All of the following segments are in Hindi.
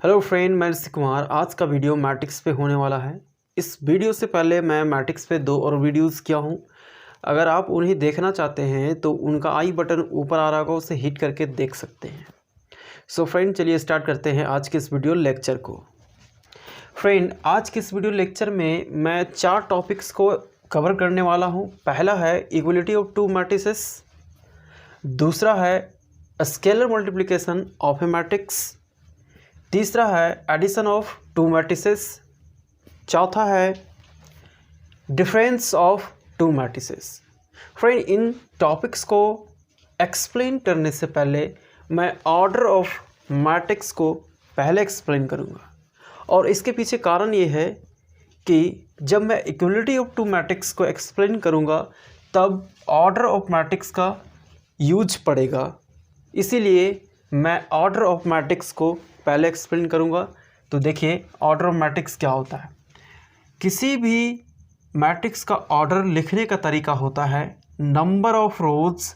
हेलो फ्रेंड, मैं ऋषि कुमार। आज का वीडियो मैट्रिक्स पे होने वाला है। इस वीडियो से पहले मैं मैट्रिक्स पे 2 और वीडियोस किया हूँ। अगर आप उन्हें देखना चाहते हैं तो उनका आई बटन ऊपर आ रहा होगा, उसे हिट करके देख सकते हैं। सो फ्रेंड, चलिए स्टार्ट करते हैं आज के इस वीडियो लेक्चर को। फ्रेंड, आज के इस वीडियो लेक्चर में मैं 4 टॉपिक्स को कवर करने वाला हूँ। पहला है इक्वलिटी ऑफ 2 मैट्रिसेस, दूसरा है scalar multiplication of a matrix, तीसरा है एडिशन ऑफ 2 मैट्रिसेस, चौथा है difference of 2 matrices. Friend, in topics को एक्सप्लेन करने से पहले मैं ऑर्डर ऑफ मैट्रिक्स को पहले एक्सप्लेन करूंगा, और इसके पीछे कारण ये है कि जब मैं इक्वलिटी ऑफ 2 मैट्रिक्स को एक्सप्लेन करूंगा तब ऑर्डर ऑफ मैट्रिक्स का यूज पड़ेगा। इसीलिए मैं ऑर्डर ऑफ मैट्रिक्स को पहले एक्सप्लेन करूंगा। तो देखिए, ऑर्डर ऑफ मैट्रिक्स क्या होता है। किसी भी मैट्रिक्स का ऑर्डर लिखने का तरीका होता है number of rose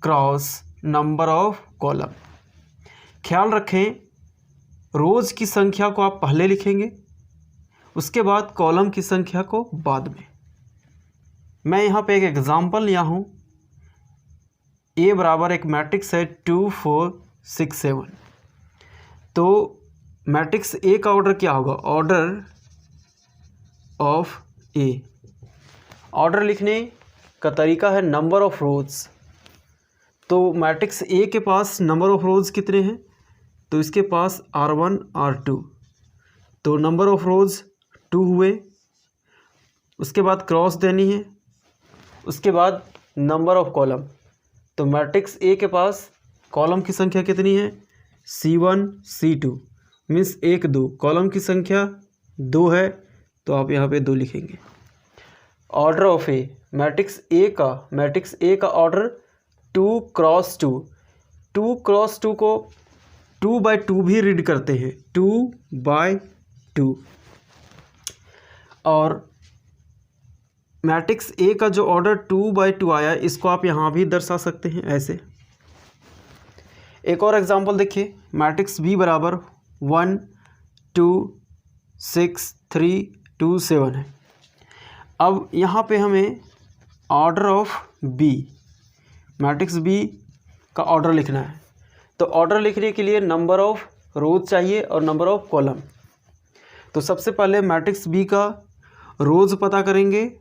cross number of column. ख्याल रखें, रोज की संख्या को आप पहले लिखेंगे, उसके बाद कॉलम की संख्या को बाद में। मैं यहाँ पे एक एग्जांपल लिया हूँ। ए बराबर एक मैट्रिक्स है 2 4 6 7। तो मैट्रिक्स ए का ऑर्डर क्या होगा? Order of A. ऑर्डर लिखने का तरीका है नंबर ऑफ रोज। तो मैट्रिक्स ए के पास नंबर ऑफ रोज कितने हैं? तो इसके पास R1 R2। तो नंबर ऑफ रोज 2 हुए। उसके बाद क्रॉस देनी है, उसके बाद नंबर ऑफ कॉलम। तो मैट्रिक्स ए के पास कॉलम की संख्या कितनी है? C1 C2 means 1 2। कॉलम की संख्या 2 है, तो आप यहाँ पे 2 लिखेंगे। Order of a, matrix A का ऑर्डर 2 क्रॉस 2। 2 क्रॉस 2 को 2/2 भी रीड करते हैं, 2/2। और मैट्रिक्स ए का जो ऑर्डर 2/2 आया, इसको आप यहाँ भी दर्शा सकते हैं ऐसे। एक और एग्जांपल देखिए, मैट्रिक्स बी बराबर 1 2 6 3 2 7 है। अब यहाँ पे हमें order of B, matrix B का ऑर्डर लिखना है। तो ऑर्डर लिखने के लिए नंबर ऑफ रोज चाहिए और नंबर ऑफ कॉलम। तो सबसे पहले मैट्रिक्स बी का रोज पता करेंगे,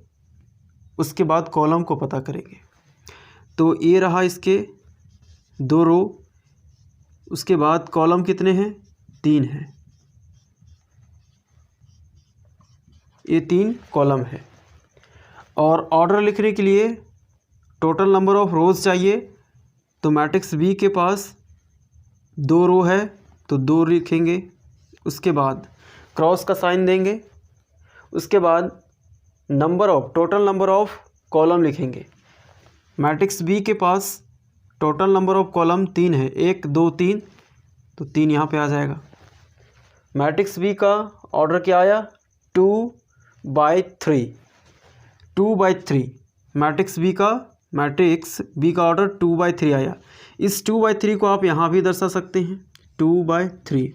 उसके बाद कॉलम को पता करेंगे। तो ये रहा इसके 2 रो, उसके बाद कॉलम कितने हैं? 3 हैं। ये 3 कॉलम है। और ऑर्डर लिखने के लिए टोटल नंबर ऑफ रोज चाहिए। तो मैट्रिक्स बी के पास 2 रो है, तो 2 लिखेंगे। उसके बाद क्रॉस का साइन देंगे, उसके बाद टोटल नंबर ऑफ कॉलम लिखेंगे। मैट्रिक्स बी के पास टोटल नंबर ऑफ कॉलम 3 है, 1 2 3, तो 3 यहाँ पे आ जाएगा। मैट्रिक्स बी का ऑर्डर क्या आया? 2/3। 2/3 मैट्रिक्स बी का ऑर्डर 2/3 आया। इस 2/3 को आप यहाँ भी दर्शा सकते हैं, 2/3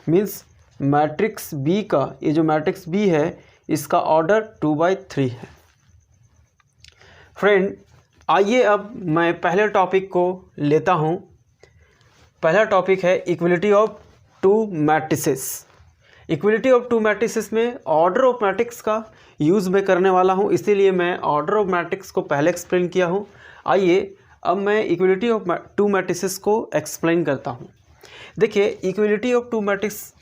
मीन्स मैट्रिक्स बी का, ये जो मैट्रिक्स बी है इसका ऑर्डर 2/3 है। फ्रेंड, आइए अब मैं पहले टॉपिक को लेता हूँ। पहला टॉपिक है equality of 2 matrices. Equality of 2 matrices में ऑर्डर ऑफ मैट्रिक्स का यूज़ मैं करने वाला हूँ, इसीलिए मैं ऑर्डर ऑफ मैट्रिक्स को पहले एक्सप्लेन किया हूँ। आइए अब मैं इक्वलिटी ऑफ 2 मैट्रिसेस को एक्सप्लेन करता हूँ। देखिए, इक्वलिटी ऑफ 2 मैट्रिक्स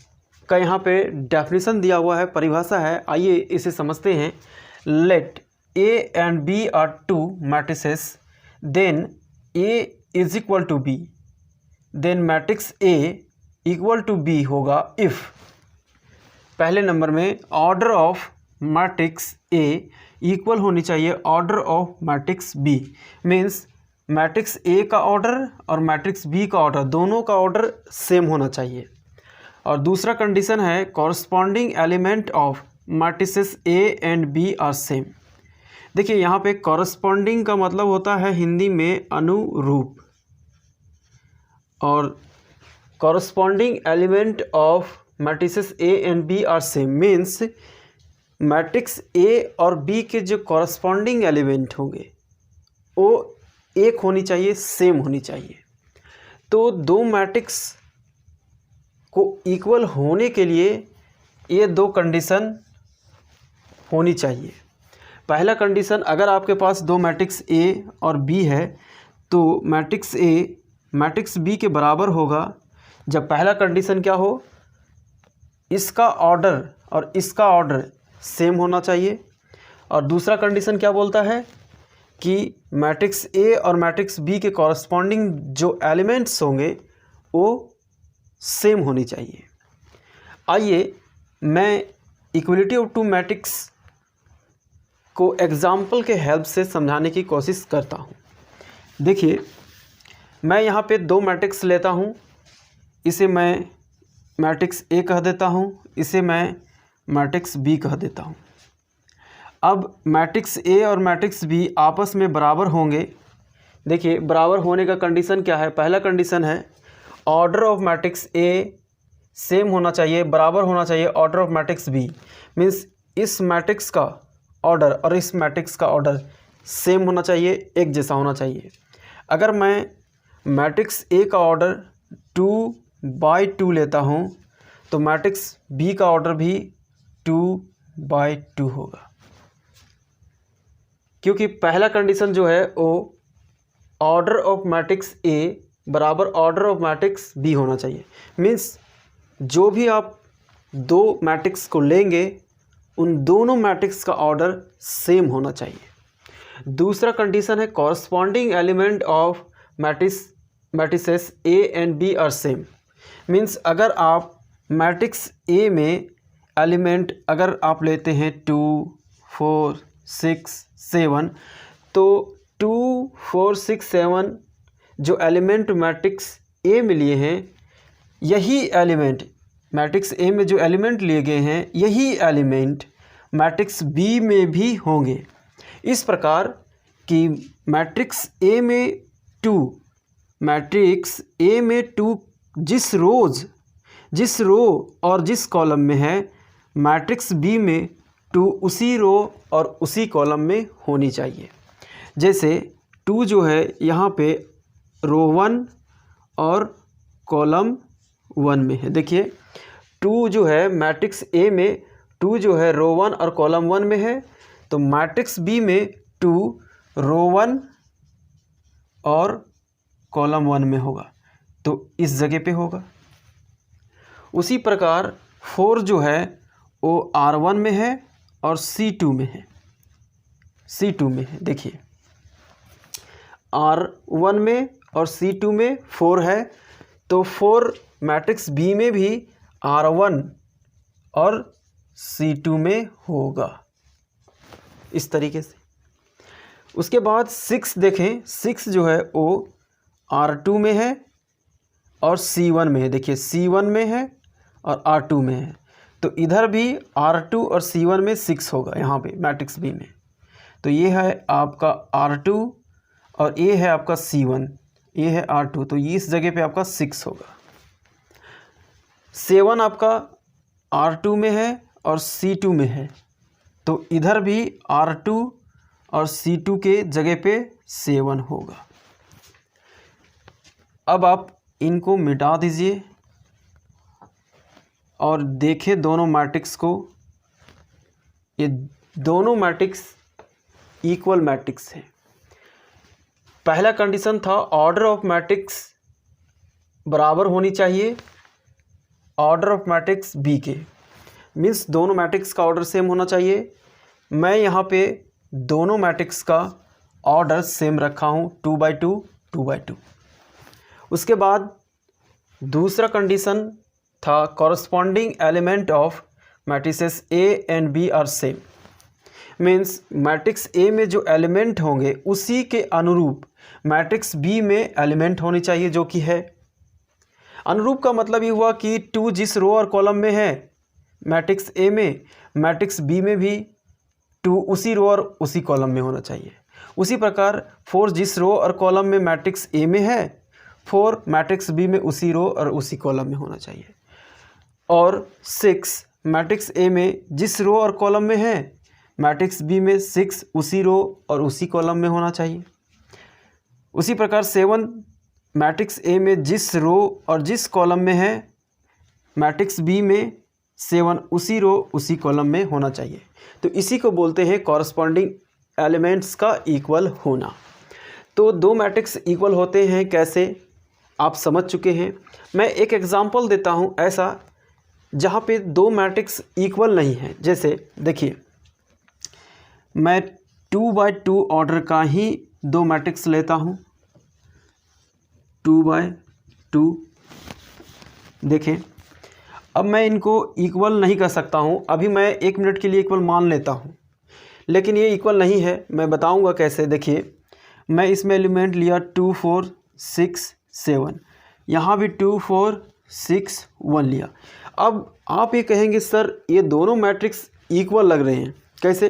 का यहाँ पे डेफिनेशन दिया हुआ है, परिभाषा है। आइए इसे समझते हैं। Let A and B are 2 matrices, then A is equal to B, then matrix A equal to B होगा if पहले नंबर में order of matrix A equal होनी चाहिए order of matrix B। Means matrix A का ऑर्डर और मैट्रिक्स B का ऑर्डर, दोनों का ऑर्डर सेम होना चाहिए। और दूसरा कंडीशन है corresponding element of matrices A and B are same. देखिए, यहाँ पे कॉरस्पॉन्डिंग का मतलब होता है हिंदी में अनुरूप, और corresponding element of matrices A and B are same means matrix A और B के जो corresponding element होंगे वो एक होनी चाहिए, सेम होनी चाहिए। तो दो मैट्रिक्स को इक्वल होने के लिए ये दो कंडीशन होनी चाहिए। पहला कंडीशन, अगर आपके पास दो मैट्रिक्स A और B है तो मैट्रिक्स A मैट्रिक्स B के बराबर होगा जब पहला कंडीशन क्या हो, इसका ऑर्डर और इसका ऑर्डर सेम होना चाहिए। और दूसरा कंडीशन क्या बोलता है कि मैट्रिक्स A और मैट्रिक्स B के कॉरस्पॉन्डिंग जो एलिमेंट्स होंगे वो सेम होनी चाहिए। आइए मैं इक्वलिटी ऑफ टू मैट्रिक्स को एग्जाम्पल के हेल्प से समझाने की कोशिश करता हूँ। देखिए, मैं यहाँ पे दो मैट्रिक्स लेता हूँ, इसे मैं मैट्रिक्स A कह देता हूँ, इसे मैं मैट्रिक्स B कह देता हूँ। अब मैट्रिक्स A और मैट्रिक्स B आपस में बराबर होंगे। देखिए, बराबर होने का कंडीशन क्या है। पहला कंडीशन है order of matrix A same होना चाहिए, बराबर होना चाहिए order of matrix B। Means इस मैट्रिक्स का ऑर्डर और इस मैट्रिक्स का ऑर्डर सेम होना चाहिए, एक जैसा होना चाहिए। अगर मैं मैट्रिक्स A का ऑर्डर 2/2 लेता हूँ तो मैट्रिक्स B का ऑर्डर भी 2/2 होगा, क्योंकि पहला कंडीशन जो है वो ऑर्डर ऑफ मैट्रिक्स A बराबर ऑर्डर ऑफ मैट्रिक्स B होना चाहिए। मीन्स जो भी आप दो मैट्रिक्स को लेंगे उन दोनों मैट्रिक्स का ऑर्डर सेम होना चाहिए। दूसरा कंडीशन है corresponding element of matrices A and B are same. Means अगर आप मैट्रिक्स A में एलिमेंट अगर आप लेते हैं 2, 4, 6, 7, तो 2, 4, 6, 7 जो एलिमेंट मैट्रिक्स A में लिए हैं, यही एलिमेंट मैट्रिक्स A में जो एलिमेंट लिए गए हैं यही एलिमेंट मैट्रिक्स B में भी होंगे। इस प्रकार कि मैट्रिक्स A में 2 मैट्रिक्स A में 2 जिस रो और जिस कॉलम में है, मैट्रिक्स B में 2 उसी रो और उसी कॉलम में होनी चाहिए। जैसे 2 जो है यहाँ पे रो 1 और कॉलम 1 में है। देखिए 2 जो है मैट्रिक्स A में 2 जो है रो 1 और कॉलम 1 में है, तो मैट्रिक्स B में 2 रो 1 और कॉलम 1 में होगा, तो इस जगह पे होगा। उसी प्रकार 4 जो है वो R1 में है और C2 में है, C2 में है। देखिए R1 में और C2 में 4 है, तो 4 मैट्रिक्स B में भी R1 और C2 में होगा, इस तरीके से। उसके बाद 6 देखें, 6 जो है वो R2 में है और C1 में है। देखिए C1 में है और R2 में है, तो इधर भी R2 और C1 में 6 होगा यहाँ पे मैट्रिक्स B में। तो ये है आपका R2 और ये है आपका C1, ये है R2, तो ये इस जगह पे आपका 6 होगा। 7 आपका R2 में है और C2 में है, तो इधर भी R2 और C2 के जगह पे 7 होगा। अब आप इनको मिटा दीजिए और देखें दोनों मैट्रिक्स को। ये दोनों मैट्रिक्स इक्वल मैट्रिक्स हैं। पहला कंडीशन था ऑर्डर ऑफ मैट्रिक्स बराबर होनी चाहिए ऑर्डर ऑफ मैट्रिक्स B के। मीन्स दोनों मैट्रिक्स का ऑर्डर सेम होना चाहिए। मैं यहाँ पे दोनों मैट्रिक्स का ऑर्डर सेम रखा हूँ, 2/2, 2/2। उसके बाद दूसरा कंडीशन था corresponding element of matrices A and B are same. Means matrix A में जो एलिमेंट होंगे उसी के अनुरूप मैट्रिक्स B में एलिमेंट होनी चाहिए, जो कि है। अनुरूप का मतलब ये हुआ कि 2 जिस रो और कॉलम में है मैट्रिक्स A में, मैट्रिक्स B में भी 2 उसी रो और उसी कॉलम में होना चाहिए। उसी प्रकार 4 जिस रो और कॉलम में मैट्रिक्स A में है, 4 मैट्रिक्स बी में उसी रो और उसी कॉलम में होना चाहिए। और 6 मैट्रिक्स ए में जिस रो और कॉलम में है, मैट्रिक्स बी में 6 उसी रो और उसी कॉलम में होना चाहिए। उसी प्रकार 7 मैट्रिक्स ए में जिस रो और जिस कॉलम में है, मैट्रिक्स बी में 7 उसी रो उसी कॉलम में होना चाहिए। तो इसी को बोलते हैं कॉरस्पॉन्डिंग एलिमेंट्स का इक्वल होना। तो दो मैट्रिक्स इक्वल होते हैं कैसे, आप समझ चुके हैं। मैं एक एग्जांपल देता हूं ऐसा जहां पे दो मैट्रिक्स इक्वल नहीं है। जैसे देखिए, मैं 2x2 ऑर्डर का ही दो मैट्रिक्स लेता हूं, 2x2। देखें, अब मैं इनको इक्वल नहीं कर सकता हूं, अभी मैं 1 मिनट के लिए इक्वल मान लेता हूं, लेकिन ये इक्वल नहीं है। मैं बताऊंगा कैसे। देखिए, मैं इसमें एलिमेंट लिया 2 4 6 7, यहाँ भी 2 4 6 1 लिया। अब आप ये कहेंगे सर ये दोनों मैट्रिक्स इक्वल लग रहे हैं, कैसे?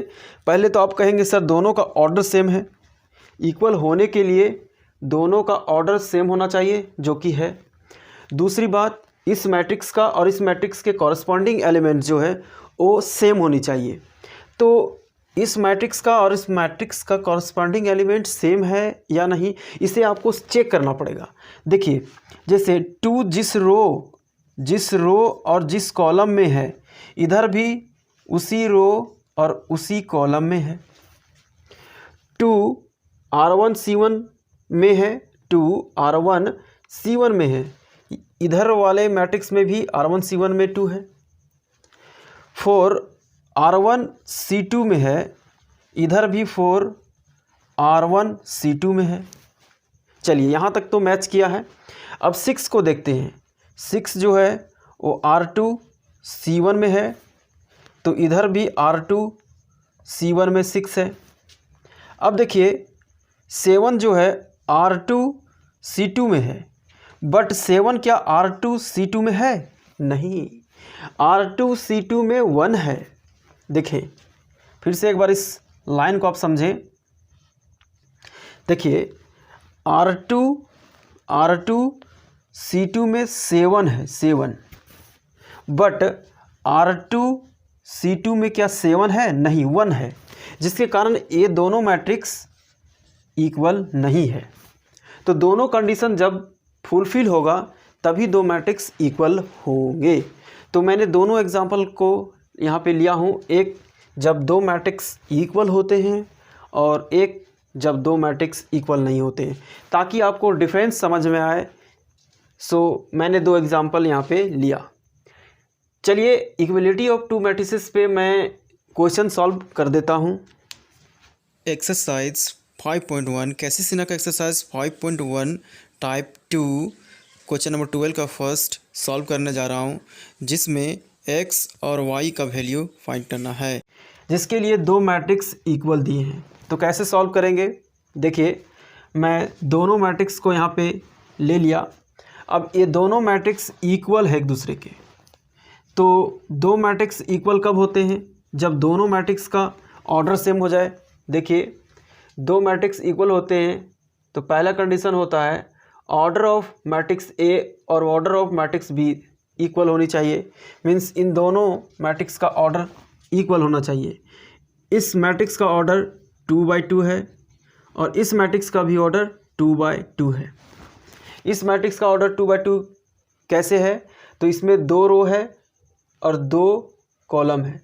पहले तो आप कहेंगे सर दोनों का ऑर्डर सेम है। इक्वल होने के लिए दोनों का ऑर्डर सेम होना चाहिए, जो कि है। दूसरी बात, इस मैट्रिक्स का और इस मैट्रिक्स के कॉरस्पॉन्डिंग एलिमेंट जो है वो सेम होनी चाहिए। तो इस मैट्रिक्स का और इस मैट्रिक्स का कॉरस्पॉन्डिंग एलिमेंट सेम है या नहीं, इसे आपको चेक करना पड़ेगा। देखिए, जैसे 2 जिस रो और जिस कॉलम में है, इधर भी उसी रो और उसी कॉलम में है। 2 R1 C1 में है, 2 R1 C1 में है, इधर वाले मैट्रिक्स में भी R1 C1 में 2 है। 4 R1 C2 में है, इधर भी 4 R1 C2 में है। चलिए, यहाँ तक तो मैच किया है। अब 6 को देखते हैं। 6 जो है वो R2 C1 में है, तो इधर भी R2 C1 में 6 है। अब देखिए, 7 जो है R2 C2 में है, बट 7 क्या R2 C2 में है? नहीं, R2 C2 में 1 है। देखिए, फिर से एक बार इस लाइन को आप समझें। देखिए, R2 C2 में 7 है, 7, बट R2 C2 में क्या 7 है? नहीं, 1 है, जिसके कारण ये दोनों मैट्रिक्स इक्वल नहीं है। तो दोनों कंडीशन जब फुलफिल होगा तभी दो मैट्रिक्स इक्वल होंगे। तो मैंने दोनों एग्जांपल को यहाँ पे लिया हूँ, एक जब दो मैट्रिक्स इक्वल होते हैं और एक जब दो मैट्रिक्स इक्वल नहीं होते हैं, ताकि आपको डिफरेंस समझ में आए। सो मैंने दो एग्जांपल यहाँ पे लिया। चलिए, इक्वलिटी ऑफ टू मैट्रिसेस पे मैं क्वेश्चन सॉल्व कर देता हूँ। एक्सरसाइज 5.1 कैसिसिना का एक्सरसाइज 5.1 टाइप 2 क्वेश्चन नंबर 12 का फर्स्ट सॉल्व करने जा रहा हूँ, जिसमें x और y का वैल्यू फाइंड करना है, जिसके लिए दो मैट्रिक्स इक्वल दिए हैं। तो कैसे सॉल्व करेंगे? देखिए, मैं दोनों मैट्रिक्स को यहाँ पे ले लिया। अब ये दोनों मैट्रिक्स इक्वल है एक दूसरे के। तो दो मैट्रिक्स इक्वल कब होते हैं? जब दोनों मैट्रिक्स का ऑर्डर सेम हो जाए। देखिए, दो मैट्रिक्स इक्वल होते हैं तो पहला कंडीशन होता है ऑर्डर ऑफ मैट्रिक्स ए और order of matrix B equal होनी चाहिए। मीन्स इन दोनों मैट्रिक्स का ऑर्डर इक्वल होना चाहिए। इस मैट्रिक्स का ऑर्डर 2x2 है और इस मैट्रिक्स का भी ऑर्डर 2x2 है। इस मैट्रिक्स का ऑर्डर 2x2 कैसे है? तो इसमें 2 रो है और 2 कॉलम है,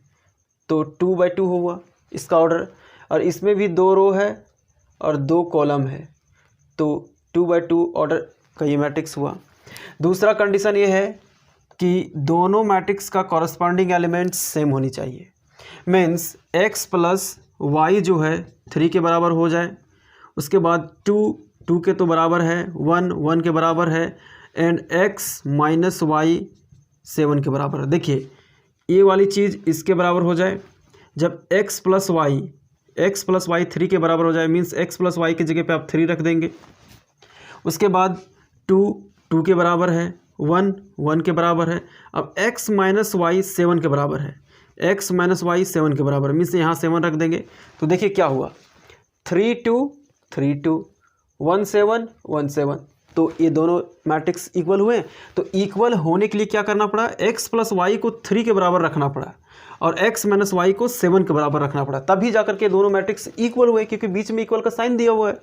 तो 2x2 हुआ इसका ऑर्डर। और इसमें भी 2 रो है और 2 कॉलम है, तो 2x2 ऑर्डर का ये मैट्रिक्स हुआ। दूसरा कंडीशन ये है कि दोनों मैट्रिक्स का कॉरस्पॉन्डिंग एलिमेंट्स सेम होनी चाहिए। मीन्स x प्लस y जो है 3 के बराबर हो जाए, उसके बाद 2 के तो बराबर है, 1 के बराबर है, एंड x माइनस y 7 के बराबर है। देखिए, ये वाली चीज़ इसके बराबर हो जाए। जब x प्लस वाई 3 के बराबर हो जाए, मीन्स x प्लस वाई की जगह पे आप 3 रख देंगे। उसके बाद 2 के बराबर है, 1 के बराबर है। अब x माइनस वाई 7 के बराबर है, x माइनस वाई 7 के बराबर है, मीन्स यहाँ 7 रख देंगे। तो देखिए क्या हुआ, 3 2 3 2 1 7 1 7, तो ये दोनों मैट्रिक्स इक्वल हुए। तो इक्वल होने के लिए क्या करना पड़ा, x प्लस वाई को 3 के बराबर रखना पड़ा और x माइनस वाई को 7 के बराबर रखना पड़ा, तभी जाकर के दोनों मैट्रिक्स इक्वल हुए, क्योंकि बीच में इक्वल का साइन दिया हुआ है।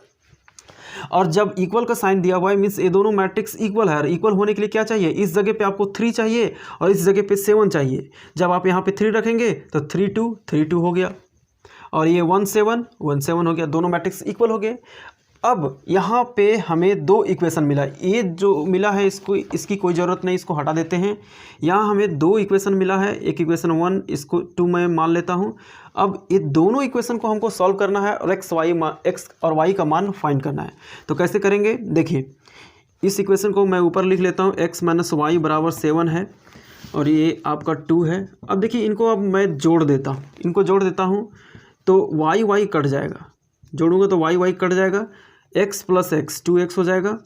और जब इक्वल का साइन दिया हुआ है मीन्स ये दोनों मैट्रिक्स इक्वल है। और इक्वल होने के लिए क्या चाहिए, इस जगह पे आपको 3 चाहिए और इस जगह पे 7 चाहिए। जब आप यहाँ पे 3 रखेंगे तो 3 2 हो गया और ये 1 7 हो गया, दोनों मैट्रिक्स इक्वल हो गए। अब यहाँ पे हमें 2 इक्वेशन मिला, ये जो मिला है इसकी कोई ज़रूरत नहीं, इसको हटा देते हैं। यहाँ हमें 2 इक्वेशन मिला है, एक इक्वेशन 1, इसको 2 मैं मान लेता हूँ। अब ये दोनों इक्वेशन को हमको सॉल्व करना है और एक्स और वाई का मान फाइंड करना है। तो कैसे करेंगे, देखिए इस इक्वेशन को मैं ऊपर लिख लेता हूँ, x माइनस वाई बराबर 7 है और ये आपका 2 है। अब देखिए इनको अब मैं जोड़ देता हूँ, तो वाई कट जाएगा, जोड़ूंगा तो वाई कट जाएगा, x प्लस एक्स 2x हो जाएगा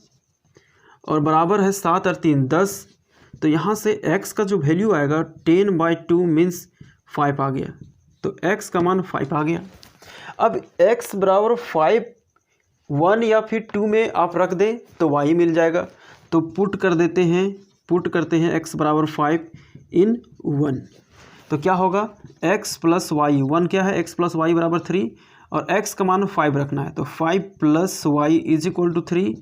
और बराबर है 7 और 3 10। तो यहाँ से x का जो वैल्यू आएगा 10/2 मीन्स 5 आ गया, तो x का मान 5 आ गया। अब x बराबर 5 1 या फिर 2 में आप रख दें तो y मिल जाएगा। तो पुट करते हैं x बराबर 5 इन 1, तो क्या होगा x प्लस वाई, 1 क्या है, x प्लस वाई बराबर 3 और x का मान 5 रखना है। तो 5 plus Y is equal to 3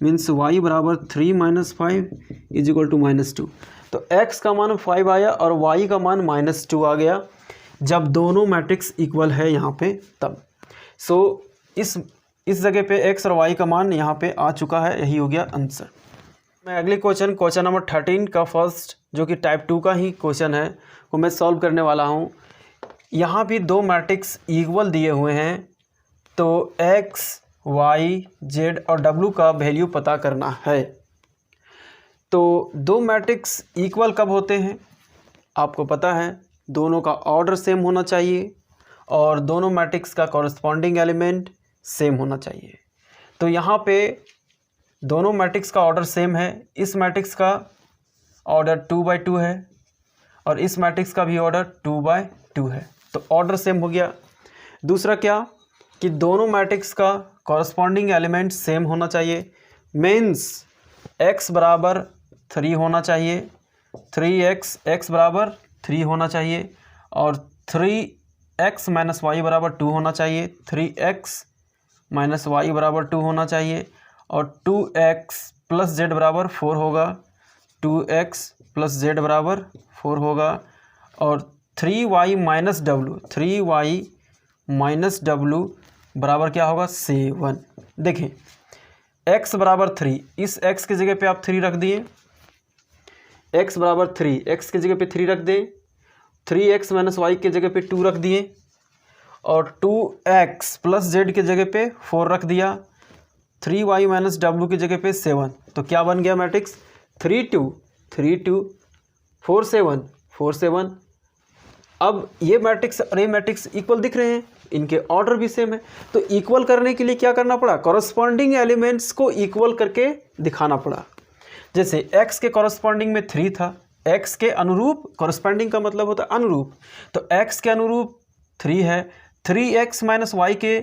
means y बराबर 3 माइनस 5 इज इक्वल टू -2। तो x का मान 5 आया और y का मान -2 आ गया जब दोनों मैट्रिक्स इक्वल है यहाँ पे तब। सो इस जगह पे x और y का मान यहाँ पे आ चुका है, यही हो गया आंसर। मैं अगले क्वेश्चन नंबर 13 का फर्स्ट जो कि टाइप 2 का ही क्वेश्चन है वो मैं सॉल्व करने वाला हूँ। यहाँ भी 2 मैट्रिक्स इक्वल दिए हुए हैं, तो x, y, z और w का वैल्यू पता करना है। तो 2 मैट्रिक्स इक्वल कब होते हैं, आपको पता है दोनों का ऑर्डर सेम होना चाहिए और दोनों मैट्रिक्स का कॉरस्पॉन्डिंग एलिमेंट सेम होना चाहिए। तो यहाँ पे दोनों मैट्रिक्स का ऑर्डर सेम है, इस मैट्रिक्स का ऑर्डर 2/2 है और इस मैट्रिक्स का भी ऑर्डर 2/2 है, तो ऑर्डर सेम हो गया। दूसरा क्या कि दोनों मैट्रिक्स का कॉरस्पॉन्डिंग एलिमेंट सेम होना चाहिए, मीन्स x बराबर 3 होना चाहिए, 3x x बराबर 3 होना चाहिए और 3x माइनस वाई बराबर 2 होना चाहिए, 3x माइनस वाई बराबर 2 होना चाहिए और 2x प्लस जेड बराबर 4 होगा, 2x प्लस जेड बराबर 4 होगा और 3y माइनस w बराबर क्या होगा 7। देखें x बराबर 3, इस x की जगह पे आप 3 रख दिए, x बराबर 3, x की जगह पे 3 रख दें, 3x माइनस वाई की जगह पे 2 रख दिए और 2x प्लस जेड की जगह पे 4 रख दिया, 3y माइनस w की जगह पे 7। तो क्या बन गया मैट्रिक्स 3 2 3 2 4 7 4 7। अब ये मैट्रिक्स और ये मैट्रिक्स इक्वल दिख रहे हैं, इनके ऑर्डर भी सेम है। तो इक्वल करने के लिए क्या करना पड़ा, कॉरस्पॉन्डिंग एलिमेंट्स को इक्वल करके दिखाना पड़ा। जैसे x के कॉरस्पॉन्डिंग में 3 था, x के अनुरूप, कॉरस्पॉन्डिंग का मतलब होता है अनुरूप, तो x के अनुरूप 3 है, 3x माइनस वाई के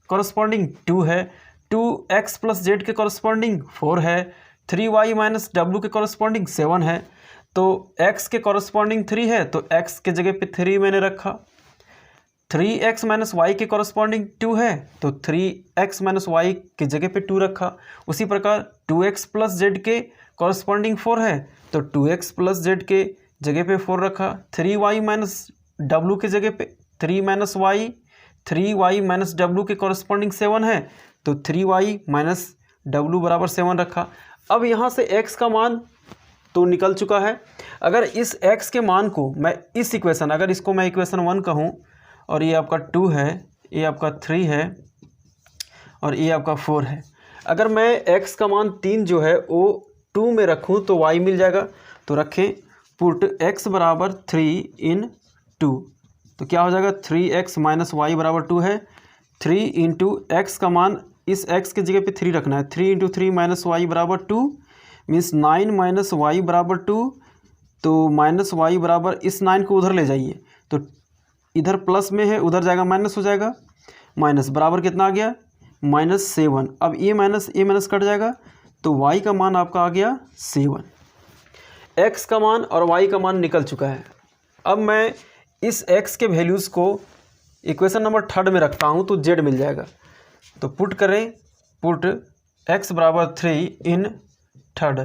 कॉरस्पॉन्डिंग 2 है, 2x प्लस जेड के कॉरस्पॉन्डिंग 4 है, 3y माइनस w के कॉरस्पॉन्डिंग 7 है। तो x के कॉरस्पॉन्डिंग 3 है तो x के जगह पे 3 मैंने रखा, 3x माइनस वाई के कॉरस्पॉन्डिंग 2 है तो 3x माइनस वाई के जगह पे 2 रखा। उसी प्रकार 2x प्लस जेड के कॉरस्पॉन्डिंग 4 है तो 2x प्लस जेड के जगह पे 4 रखा, 3y माइनस w के जगह पे 3 3y माइनस w के कॉरस्पॉन्डिंग 7 है तो 3y माइनस w बराबर 7 रखा। अब यहाँ से x का मान तो निकल चुका है। अगर इस x के मान को मैं इस इक्वेशन, अगर इसको मैं इक्वेशन 1 कहूँ और ये आपका 2 है, ये आपका 3 है और ये आपका 4 है, अगर मैं x का मान 3 जो है वो 2 में रखूँ तो y मिल जाएगा। तो रखें पुट x बराबर 3 इन 2, तो क्या हो जाएगा 3x माइनस वाई बराबर 2 है, 3 इंटू एक्स का मान इस x की जगह पे 3 रखना है, 3 इंटू 3 माइनस वाई बराबर 2 मीन्स 9 माइनस वाई बराबर 2। तो माइनस वाई बराबर, इस 9 को उधर ले जाइए तो इधर प्लस में है उधर जाएगा माइनस हो जाएगा, माइनस बराबर कितना आ गया -7। अब ये माइनस कट जाएगा तो y का मान आपका आ गया 7। x का मान और y का मान निकल चुका है। अब मैं इस x के वैल्यूज़ को इक्वेशन नंबर 3 में रखता हूँ तो z मिल जाएगा। तो पुट करें, पुट x बराबर 3 इन 3rd,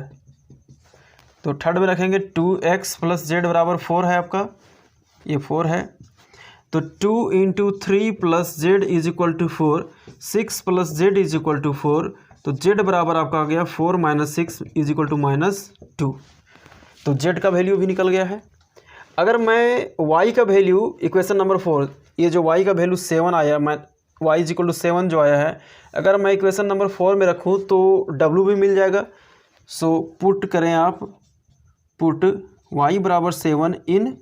तो 3rd में रखेंगे 2x प्लस z बराबर 4 है आपका, ये 4 है। तो 2 into 3 plus z is equal to 4, 6 plus z is equal to 4, तो z बराबर आपका आ गया 4 माइनस 6 इज इक्वल टू -2। तो z का वैल्यू भी निकल गया है। अगर मैं y का वैल्यू इक्वेशन नंबर 4, ये जो y का वैल्यू 7 आया, मैं y इज इक्वल टू 7 जो आया है, अगर मैं इक्वेशन नंबर 4 में रखूँ तो w भी मिल जाएगा। सो पुट करें आप, पुट y बराबर 7 इन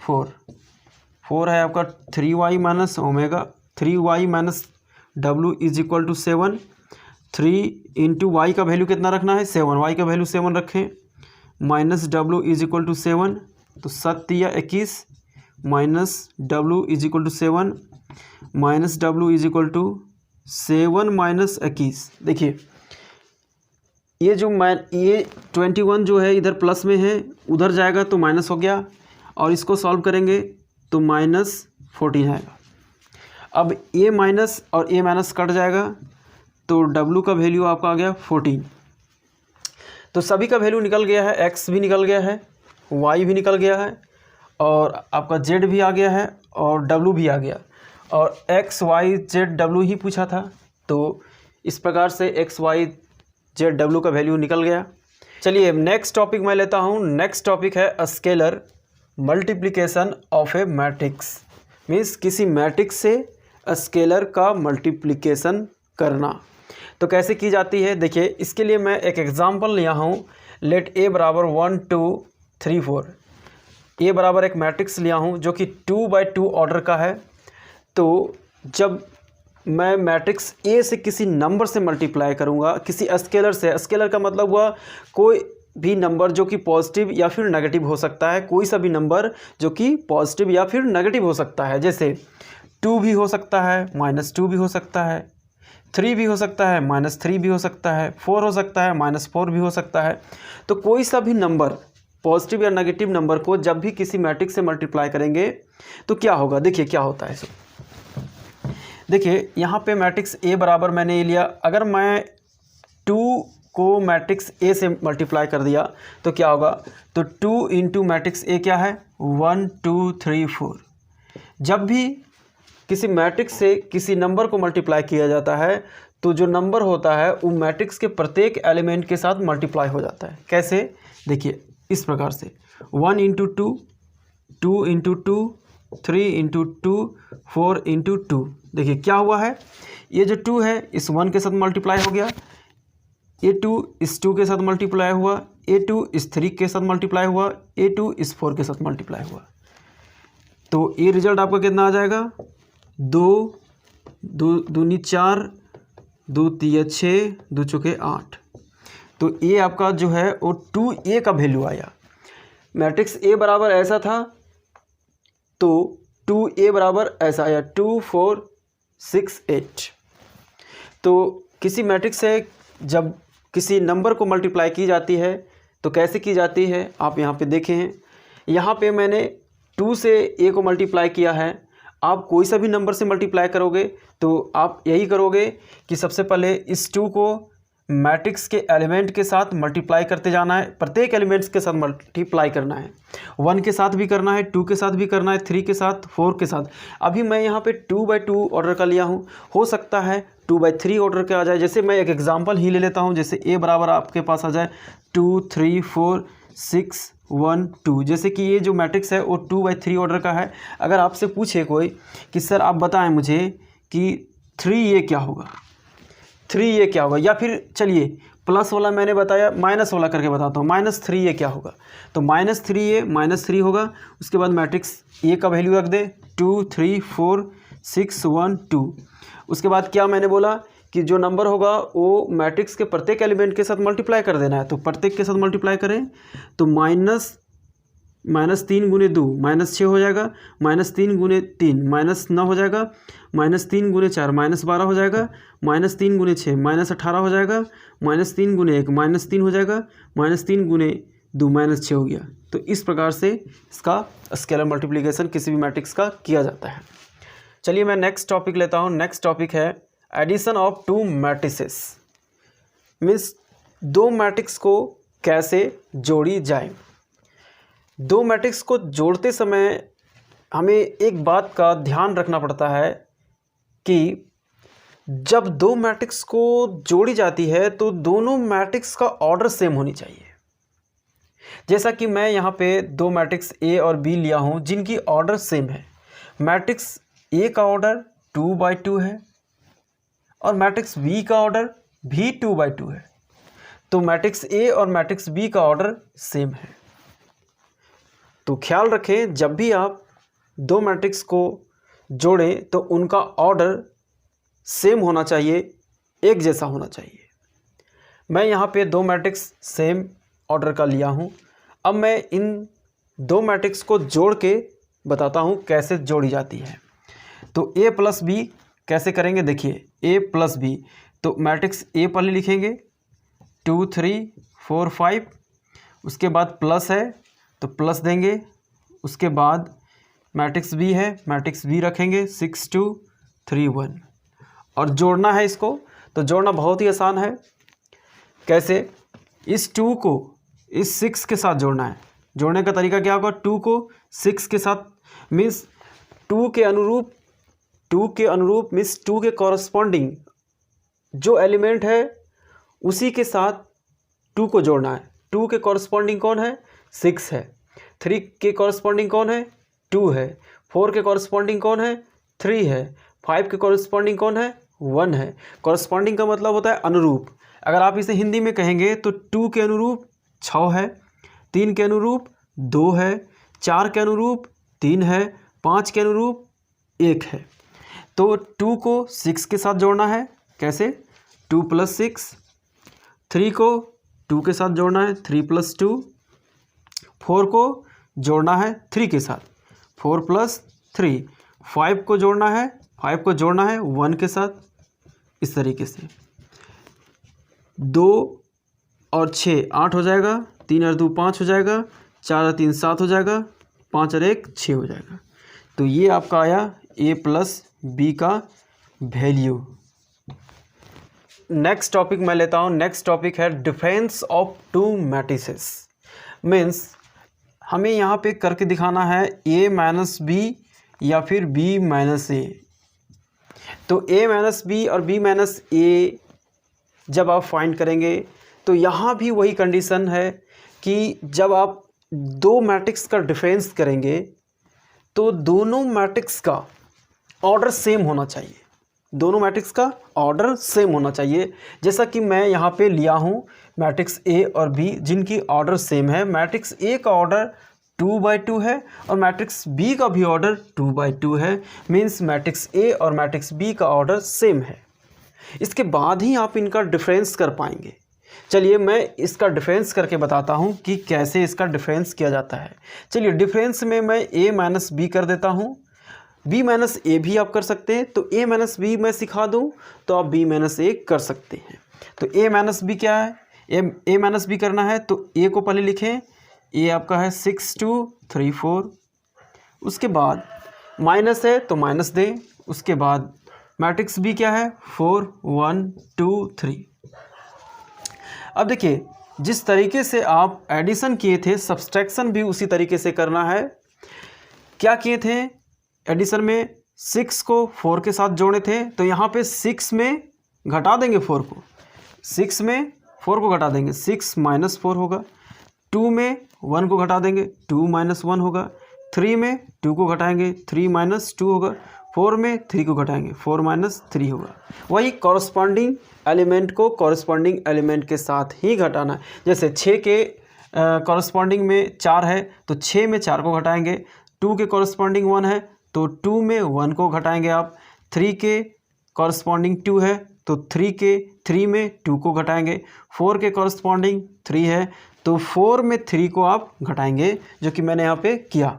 4 है आपका 3y minus omega, 3y minus w is equal to 7। 3 into Y का वैल्यू कितना रखना है 7, y का वैल्यू 7 रखें, minus w is equal to 7, तो 7 या 21 minus w is equal to 7, minus w is equal to 7 minus 21। देखिए ये जो ये 21 जो है इधर प्लस में है, उधर जाएगा तो माइनस हो गया, और इसको सॉल्व करेंगे तो -14 आएगा। अब a माइनस और a माइनस कट जाएगा तो w का वैल्यू आपका आ गया 14। तो सभी का वैल्यू निकल गया है, x भी निकल गया है, y भी निकल गया है, और आपका z भी आ गया है, और w भी आ गया, और x y z w ही पूछा था। तो इस प्रकार से x y z w का वैल्यू निकल गया। चलिए नेक्स्ट टॉपिक मैं लेता हूँ। नेक्स्ट टॉपिक है scalar multiplication of a matrix, means किसी मैट्रिक्स से स्केलर का मल्टीप्लिकेशन करना। तो कैसे की जाती है, देखिए इसके लिए मैं एक एग्जांपल लिया हूँ। लेट a बराबर 1 2 3 4, a बराबर एक मैट्रिक्स लिया हूँ जो कि 2 बाई 2 ऑर्डर का है। तो जब मैं मैट्रिक्स a से किसी नंबर से मल्टीप्लाई करूँगा, किसी स्केलर से, स्केलर का मतलब हुआ कोई भी नंबर जो कि पॉजिटिव या फिर नेगेटिव हो सकता है, कोई सा भी नंबर जो कि पॉजिटिव या फिर नेगेटिव हो सकता है। जैसे 2 भी हो सकता है, -2 भी हो सकता है, 3 भी हो सकता है, -3 भी हो सकता है, 4 हो सकता है, -4 भी हो सकता है। तो कोई सा भी नंबर पॉजिटिव या नेगेटिव नंबर को जब भी किसी मैट्रिक्स से मल्टीप्लाई करेंगे तो क्या होगा, देखिए क्या होता है। देखिए यहाँ पे मैट्रिक्स a बराबर मैंने ये लिया, अगर मैं 2 को मैट्रिक्स a से मल्टीप्लाई कर दिया तो क्या होगा, तो 2 इंटू मैट्रिक्स a क्या है 1 2 3 4। जब भी किसी मैट्रिक्स से किसी नंबर को मल्टीप्लाई किया जाता है तो जो नंबर होता है वो मैट्रिक्स के प्रत्येक एलिमेंट के साथ मल्टीप्लाई हो जाता है। कैसे, देखिए इस प्रकार से 1 इंटू 2, 2 इंटू 2, 3 इंटू 2, 4 इंटू 2। देखिए क्या हुआ है, ये जो 2 है इस 1 के साथ मल्टीप्लाई हो गया, ये 2 इस 2 के साथ मल्टीप्लाई हुआ, ये 2 इस 3 के साथ मल्टीप्लाई हुआ, ये 2 इस 4 के साथ मल्टीप्लाई हुआ। तो ये रिजल्ट आपका कितना आ जाएगा, 2 दूनी 4, 2 तिया 6, 2 चौके 8। तो ये आपका जो है वो 2a का वैल्यू आया। मैट्रिक्स a बराबर ऐसा था तो 2a बराबर ऐसा आया 2 4 6 8। तो किसी मैट्रिक्स से जब किसी नंबर को मल्टीप्लाई की जाती है तो कैसे की जाती है, आप यहाँ पे देखें हैं, यहाँ पे मैंने 2 से a को मल्टीप्लाई किया है। आप कोई सा भी नंबर से मल्टीप्लाई करोगे तो आप यही करोगे कि सबसे पहले इस 2 को मैट्रिक्स के एलिमेंट के साथ मल्टीप्लाई करते जाना है, प्रत्येक एलिमेंट्स के साथ मल्टीप्लाई करना है। 1 के साथ भी करना है, 2 के साथ भी करना है, 3 के साथ, 4 के साथ। अभी मैं यहाँ पे 2 बाई 2 ऑर्डर का लिया हूँ, हो सकता है 2 बाई 3 ऑर्डर के आ जाए। जैसे मैं एक एग्जांपल ही ले लेता हूँ, जैसे a बराबर आपके पास आ जाए 2 3 4 6 1 2। जैसे कि ये जो मैट्रिक्स है वो 2 बाई 3 ऑर्डर का है। अगर आपसे पूछे कोई कि सर आप बताएं मुझे कि 3 ये क्या होगा, 3 ये क्या होगा, या फिर चलिए प्लस वाला मैंने बताया, माइनस वाला करके बताता हूँ, -3 ये क्या होगा। तो -3 ये -3 होगा। उसके बाद मैट्रिक्स ए का वैल्यू रख दे 2 3 4 6 1 2। उसके बाद क्या मैंने बोला कि जो नंबर होगा वो मैट्रिक्स के प्रत्येक एलिमेंट के साथ मल्टीप्लाई कर देना है। तो प्रत्येक के साथ मल्टीप्लाई करें तो -3 गुने 2 -6 हो जाएगा, -3 गुने 3 -9 हो जाएगा, -3 गुने 4 -12 हो जाएगा, -3 गुने 6 -18 हो जाएगा, -3 गुने 1 -3 हो जाएगा, -3 गुने 2 -6 हो गया। तो इस प्रकार से इसका स्केलर मल्टीप्लिकेशन किसी भी मैट्रिक्स का किया जाता है। चलिए मैं नेक्स्ट टॉपिक लेता हूँ। नेक्स्ट टॉपिक है addition of two matrices, means दो मैट्रिक्स को कैसे जोड़ी जाए। दो मैट्रिक्स को जोड़ते समय हमें एक बात का ध्यान रखना पड़ता है कि जब दो मैट्रिक्स को जोड़ी जाती है तो दोनों मैट्रिक्स का ऑर्डर सेम होनी चाहिए। जैसा कि मैं यहाँ पे दो मैट्रिक्स ए और बी लिया हूँ जिनकी ऑर्डर सेम है। मैट्रिक्स ए का ऑर्डर 2/2 है और मैट्रिक्स बी का ऑर्डर भी 2/2 है। तो मैट्रिक्स ए और मैट्रिक्स बी का ऑर्डर सेम है। तो ख्याल रखें, जब भी आप दो मैट्रिक्स को जोड़ें तो उनका ऑर्डर सेम होना चाहिए, एक जैसा होना चाहिए। मैं यहाँ पे दो मैट्रिक्स सेम ऑर्डर का लिया हूँ। अब मैं इन दो मैट्रिक्स को जोड़ के बताता हूँ कैसे जोड़ी जाती है। तो ए प्लस बी कैसे करेंगे, देखिए ए प्लस बी। तो मैट्रिक्स ए पहले लिखेंगे 2 3 4 5, उसके बाद प्लस है तो प्लस देंगे। उसके बाद मैट्रिक्स बी है, मैट्रिक्स बी रखेंगे 6 2 3 1। और जोड़ना है इसको, तो जोड़ना बहुत ही आसान है। कैसे, इस 2 को इस 6 के साथ जोड़ना है। जोड़ने का तरीका क्या होगा, 2 को 6 के साथ, मीन्स 2 के अनुरूप मीन्स 2 के कॉरस्पॉन्डिंग जो एलिमेंट है उसी के साथ 2 को जोड़ना है। 2 के कॉरस्पॉन्डिंग कौन है, 6 है। 3 के कॉरस्पॉन्डिंग कौन है, 2 है। 4 के कॉरस्पॉन्डिंग कौन है, 3 है। 5 के कॉरस्पॉन्डिंग कौन है, 1 है। कॉरस्पॉन्डिंग का मतलब होता है अनुरूप। अगर आप इसे हिंदी में कहेंगे तो 2 के अनुरूप 6 है, 3 के अनुरूप 2 है, 4 के अनुरूप 3 है, 5 के अनुरूप 1 है। तो 2 को 6 के साथ जोड़ना है। कैसे, 2 + 6। 3 को 2 के साथ जोड़ना है, 3 + 2। 4 को जोड़ना है 3 के साथ, 4 + 3। 5 को जोड़ना है 1 के साथ। इस तरीके से 2 और 6 8 हो जाएगा, 3 और 2 5 हो जाएगा, 4 और 3 7 हो जाएगा, 5 और 1 6 हो जाएगा। तो ये आपका आया ए प्लस बी का वैल्यू। नेक्स्ट टॉपिक मैं लेता हूँ। नेक्स्ट टॉपिक है difference of two matrices. Means हमें यहाँ पे करके दिखाना है a - b या फिर b - a। तो a - b और b - a जब आप फाइंड करेंगे तो यहाँ भी वही कंडीशन है कि जब आप दो मैट्रिक्स का डिफरेंस करेंगे तो दोनों मैट्रिक्स का ऑर्डर सेम होना चाहिए। दोनों मैट्रिक्स का ऑर्डर सेम होना चाहिए। जैसा कि मैं यहाँ पे लिया हूँ मैट्रिक्स ए और बी जिनकी ऑर्डर सेम है। मैट्रिक्स ए का ऑर्डर 2/2 है और मैट्रिक्स बी का भी ऑर्डर 2/2 है। मीन्स मैट्रिक्स ए और मैट्रिक्स बी का ऑर्डर सेम है। इसके बाद ही आप इनका डिफरेंस कर पाएंगे। चलिए मैं इसका डिफरेंस करके बताता हूँ कि कैसे इसका डिफरेंस किया जाता है। चलिए डिफरेंस में मैं a - b कर देता हूँ। b - a भी आप कर सकते हैं। तो a - b मैं सिखा दूँ तो आप b - a कर सकते हैं। तो a - b क्या है, a - b करना है तो a को पहले लिखें। a आपका है 6 2 3 4। उसके बाद माइनस है तो माइनस दें। उसके बाद मैट्रिक्स b क्या है 4 1 2 3। अब देखिए जिस तरीके से आप एडिशन किए थे सब्सट्रैक्शन भी उसी तरीके से करना है। क्या किए थे एडिशन में, 6 को 4 के साथ जोड़े थे तो यहाँ पे 6 में घटा देंगे 4 को, 6 में 4 को घटा देंगे, 6 - 4 होगा। 2 में 1 को घटा देंगे, 2 - 1 होगा। 3 में 2 को घटाएंगे, 3 - 2 होगा। 4 में 3 को घटाएंगे, 4 - 3 होगा। वही कॉरस्पॉन्डिंग एलिमेंट को कॉरस्पॉन्डिंग एलिमेंट के साथ ही घटाना है। जैसे 6 के कॉरस्पॉन्डिंग में 4 है तो 6 में 4 को घटाएंगे। 2 के कॉरस्पॉन्डिंग 1 है तो 2 में 1 को घटाएंगे आप। 3 के कॉरस्पॉन्डिंग 2 है तो 3 में 2 को घटाएंगे। 4 के कॉरस्पॉन्डिंग 3 है तो 4 में 3 को आप घटाएंगे, जो कि मैंने यहाँ पे किया।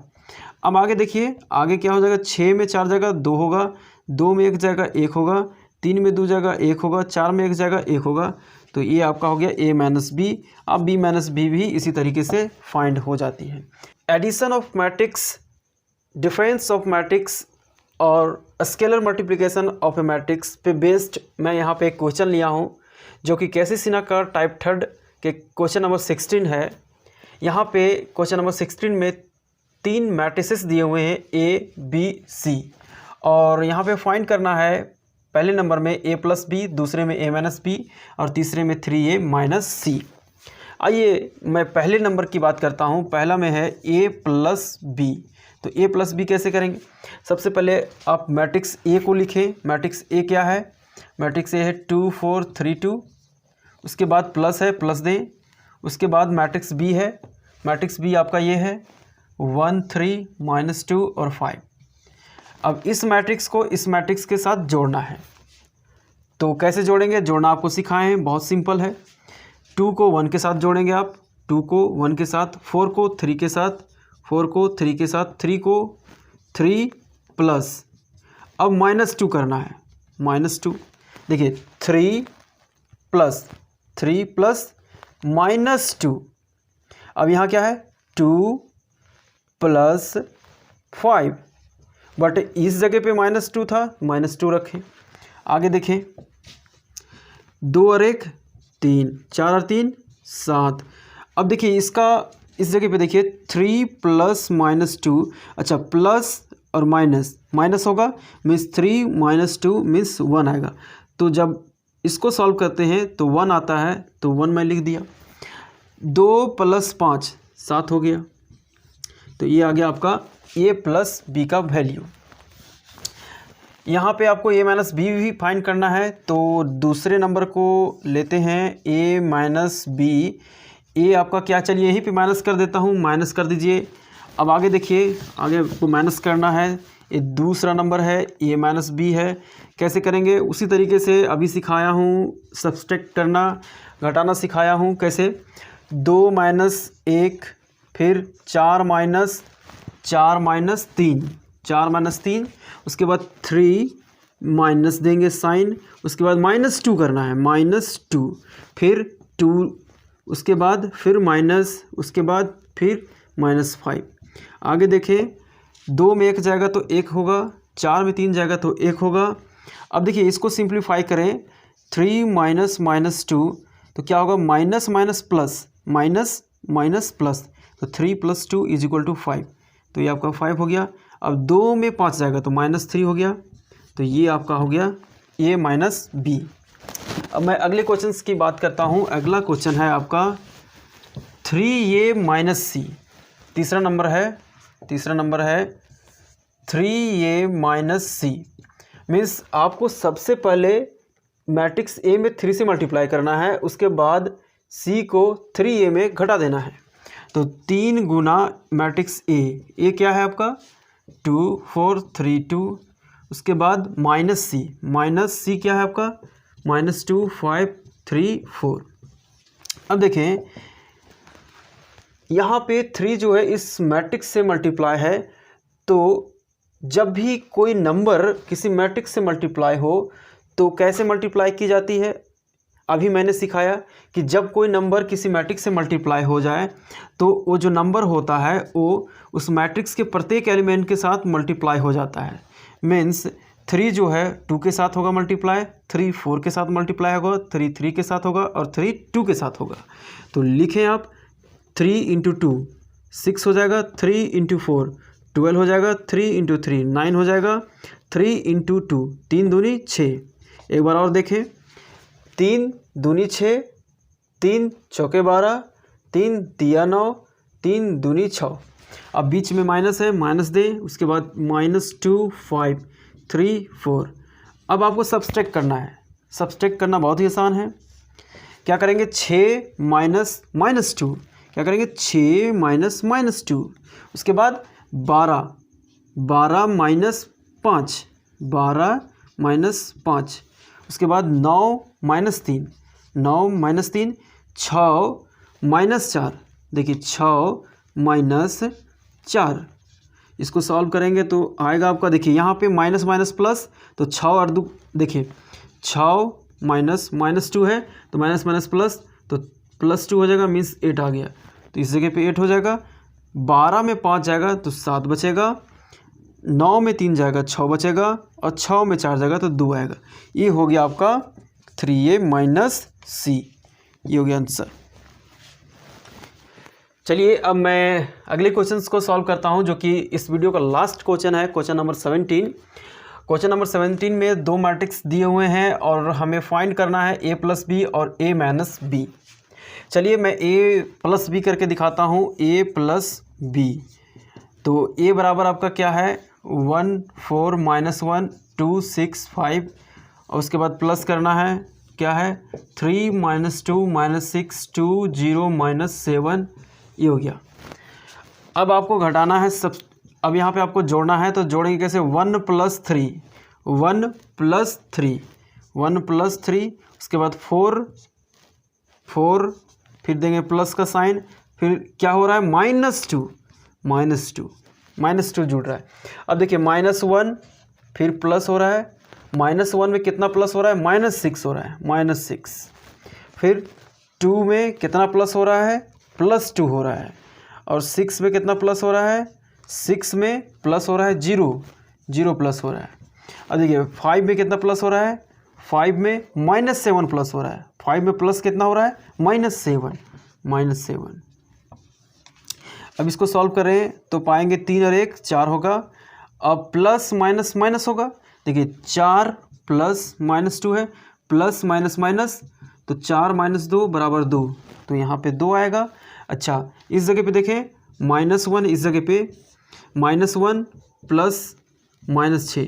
अब आगे देखिए, आगे क्या हो जाएगा, 6 में 4 जगह 2 होगा, 2 में 1 जगह 1 होगा, 3 में 2 जगह 1 होगा, 4 में 1 जगह 1 होगा। तो ये आपका हो गया a माइनस बी। अब b माइनस बी भी इसी तरीके से फाइंड हो जाती है। Addition of matrix, difference of matrix और scalar multiplication of a matrix पे बेस्ड मैं यहाँ पे एक क्वेश्चन लिया हूँ, जो कि कैसी-सिन्हा का टाइप 3 के क्वेश्चन नंबर 16 है। यहाँ पे क्वेश्चन नंबर 16 में 3 मैट्रिसेस दिए हुए हैं ए बी सी, और यहाँ पे फाइंड करना है पहले नंबर में a प्लस बी, दूसरे में a माइनस बी और तीसरे में 3a माइनस सी। आइए मैं पहले नंबर की बात करता हूँ। पहला में है a प्लस बी। तो a प्लस बी कैसे करेंगे? सबसे पहले आप मैट्रिक्स a को लिखें। मैट्रिक्स a क्या है? मैट्रिक्स a है 2 4 3 2। उसके बाद प्लस है, प्लस दें। उसके बाद मैट्रिक्स b है। मैट्रिक्स b आपका ये है 1 3 -2 और 5। अब इस मैट्रिक्स को इस मैट्रिक्स के साथ जोड़ना है। तो कैसे जोड़ेंगे? जोड़ना आपको सिखाए हैं, बहुत सिंपल है। 2 को 1 के साथ जोड़ेंगे आप, 2 को 1 के साथ, 4 को 3 के साथ, 4 को 3 के साथ, 3 को 3 प्लस, अब -2 करना है, -2। देखिए 3 प्लस -2। अब यहाँ क्या है 2 प्लस 5, बट इस जगह पे -2 था, -2 रखें। आगे देखें, 2 और 1 3, 4 और 3 7। अब देखिए इसका इस जगह पे देखिए 3 प्लस -2, अच्छा प्लस और माइनस होगा, मीन्स 3 -2 मीन्स 1 आएगा। तो जब इसको सॉल्व करते हैं तो 1 आता है, तो 1 मैं लिख दिया। 2 प्लस 5 7 हो गया। तो ये आ गया आपका a प्लस बी का वैल्यू। यहाँ पे आपको a माइनस बी भी फाइंड करना है, तो दूसरे नंबर को लेते हैं a माइनस बी। a आपका क्या, चलिए यहीं पे माइनस कर देता हूँ, माइनस कर दीजिए। अब आगे देखिए, आगे आपको माइनस करना है। ये दूसरा नंबर है, a माइनस बी है। कैसे करेंगे? उसी तरीके से अभी सिखाया हूँ, सब्सट्रैक्ट करना, घटाना सिखाया हूँ। कैसे? 2 माइनस 1, फिर 4 माइनस 3, उसके बाद 3 माइनस देंगे साइन, उसके बाद -2 करना है, -2, फिर 2, उसके बाद फिर माइनस, उसके बाद फिर -5। आगे देखें, 2 में 1 जाएगा तो 1 होगा, 4 में 3 जाएगा तो 1 होगा। अब देखिए इसको सिंप्लीफाई करें, 3 माइनस -2 तो क्या होगा, minus minus plus, minus minus plus, तो 3 + 2 = 5। तो ये आपका 5 हो गया। अब 2 में 5 जाएगा तो -3 हो गया। तो ये आपका हो गया a माइनस बी। अब मैं अगले क्वेश्चन की बात करता हूँ। अगला क्वेश्चन है आपका 3a माइनस सी। तीसरा नंबर है 3a माइनस सी। मीन्स आपको सबसे पहले मैट्रिक्स a में 3 से मल्टीप्लाई करना है, उसके बाद c को 3a में घटा देना है। तो 3 गुना मैट्रिक्स a क्या है आपका 2 4 3 2, उसके बाद माइनस सी क्या है आपका -2 5 3 4। अब देखें यहाँ पे 3 जो है इस मैट्रिक्स से मल्टीप्लाई है। तो जब भी कोई नंबर किसी मैट्रिक्स से मल्टीप्लाई हो तो कैसे मल्टीप्लाई की जाती है? अभी मैंने सिखाया कि जब कोई नंबर किसी मैट्रिक्स से मल्टीप्लाई हो जाए तो वो जो नंबर होता है वो उस मैट्रिक्स के प्रत्येक एलिमेंट के साथ मल्टीप्लाई हो जाता है। मीन्स 3 जो है 2 के साथ होगा मल्टीप्लाई, 3 4 के साथ मल्टीप्लाई होगा, 3 3 के साथ होगा और 3 2 के साथ होगा। तो लिखें आप 3 × 2 6 हो जाएगा, 3 × 4 12 हो जाएगा, 3 × 3 9 हो जाएगा, 3 × 2 3 दूनी 6। एक बार और देखें, 3 दूनी 6, 3 चौके 12, 3 तिया 9, 3 दूनी 6। अब बीच में माइनस है, माइनस दें, उसके बाद -2 5 3 4। अब आपको सब्सट्रैक्ट करना है। सब्सट्रैक्ट करना बहुत ही आसान है। क्या करेंगे 6 माइनस -2, क्या करेंगे 6 माइनस -2, उसके बाद 12 माइनस 5 12 माइनस 5, उसके बाद 9 माइनस 3 6 -4, देखिए 6 - 4, इसको सॉल्व करेंगे तो आएगा आपका, देखिए यहाँ पे माइनस माइनस प्लस, तो 6 और 2, देखिए 6 -2 है तो माइनस माइनस प्लस, तो +2 हो जाएगा, मीन्स 8 आ गया, तो इस जगह पे 8 हो जाएगा। 12 में 5 जाएगा तो 7 बचेगा, 9 में 3 जाएगा 6 बचेगा, और 6 में 4 जाएगा तो 2 आएगा। ये हो गया आपका 3a - c, ये हो गया आंसर। चलिए अब मैं अगले क्वेश्चंस को सॉल्व करता हूं, जो कि इस वीडियो का लास्ट क्वेश्चन है, क्वेश्चन नंबर 17। क्वेश्चन नंबर 17 में 2 मैट्रिक्स दिए हुए हैं और हमें फाइंड करना है a + b और a - b। चलिए मैं a + b करके दिखाता हूं, a + b। तो a बराबर आपका क्या है, 1 4 -1 2 6 5, और उसके बाद प्लस करना है, क्या है 3 -2 -6 2 0 -7, ये हो गया। अब आपको घटाना है सब, अब यहाँ पे आपको जोड़ना है, तो जोड़ेंगे कैसे, 1 + 3 1 + 3 1 + 3, उसके बाद 4 फिर देंगे प्लस का साइन, फिर क्या हो रहा है -2 जुड़ रहा है। अब देखिए -1 फिर प्लस हो रहा है, -1 में कितना प्लस हो रहा है, -6 हो रहा है, -6, फिर 2 में कितना प्लस हो रहा है, +2 हो रहा है, और 6 में कितना प्लस हो रहा है, 6 में प्लस हो रहा है 0 प्लस हो रहा है। अब देखिए 5 में कितना प्लस हो रहा है, 5 में -7 प्लस हो रहा है, 5 में प्लस कितना हो रहा है, -7। अब इसको सॉल्व करें तो पाएंगे 3 और 1 4 होगा। अब प्लस माइनस माइनस होगा, देखिए 4 + -2 है, प्लस माइनस माइनस, तो 4 - 2 = 2, तो यहाँ पे 2 आएगा। अच्छा इस जगह पे देखें -1, इस जगह पे -1 + -6,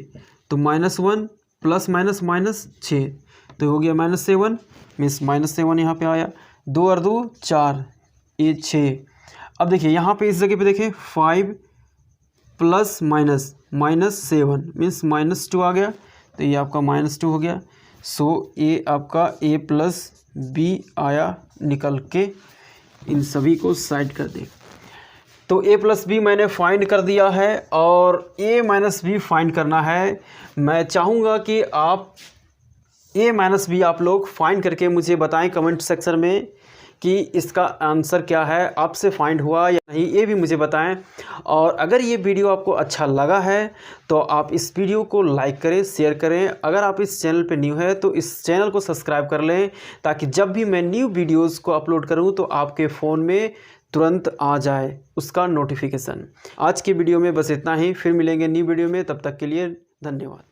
तो -1 + -6, तो हो गया -7, मीन्स -7 यहाँ पे आया। 2 और 2 4, ये 6। अब देखिए यहाँ पे इस जगह पे देखें 5 + -7 मीन्स -2 आ गया, तो ये आपका -2 हो गया। सो ये आपका a + b आया निकल के। इन सभी को साइड कर दें। तो a + b मैंने फाइंड कर दिया है और a - b फाइंड करना है। मैं चाहूँगा कि आप a - b आप लोग फाइंड करके मुझे बताएं कमेंट सेक्शन में कि इसका आंसर क्या है, आपसे फाइंड हुआ या नहीं, ये भी मुझे बताएं। और अगर ये वीडियो आपको अच्छा लगा है तो आप इस वीडियो को लाइक करें, शेयर करें। अगर आप इस चैनल पे न्यू है तो इस चैनल को सब्सक्राइब कर लें, ताकि जब भी मैं न्यू वीडियोस को अपलोड करूं तो आपके फ़ोन में तुरंत आ जाए उसका नोटिफिकेशन। आज की वीडियो में बस इतना ही, फिर मिलेंगे न्यू वीडियो में, तब तक के लिए धन्यवाद।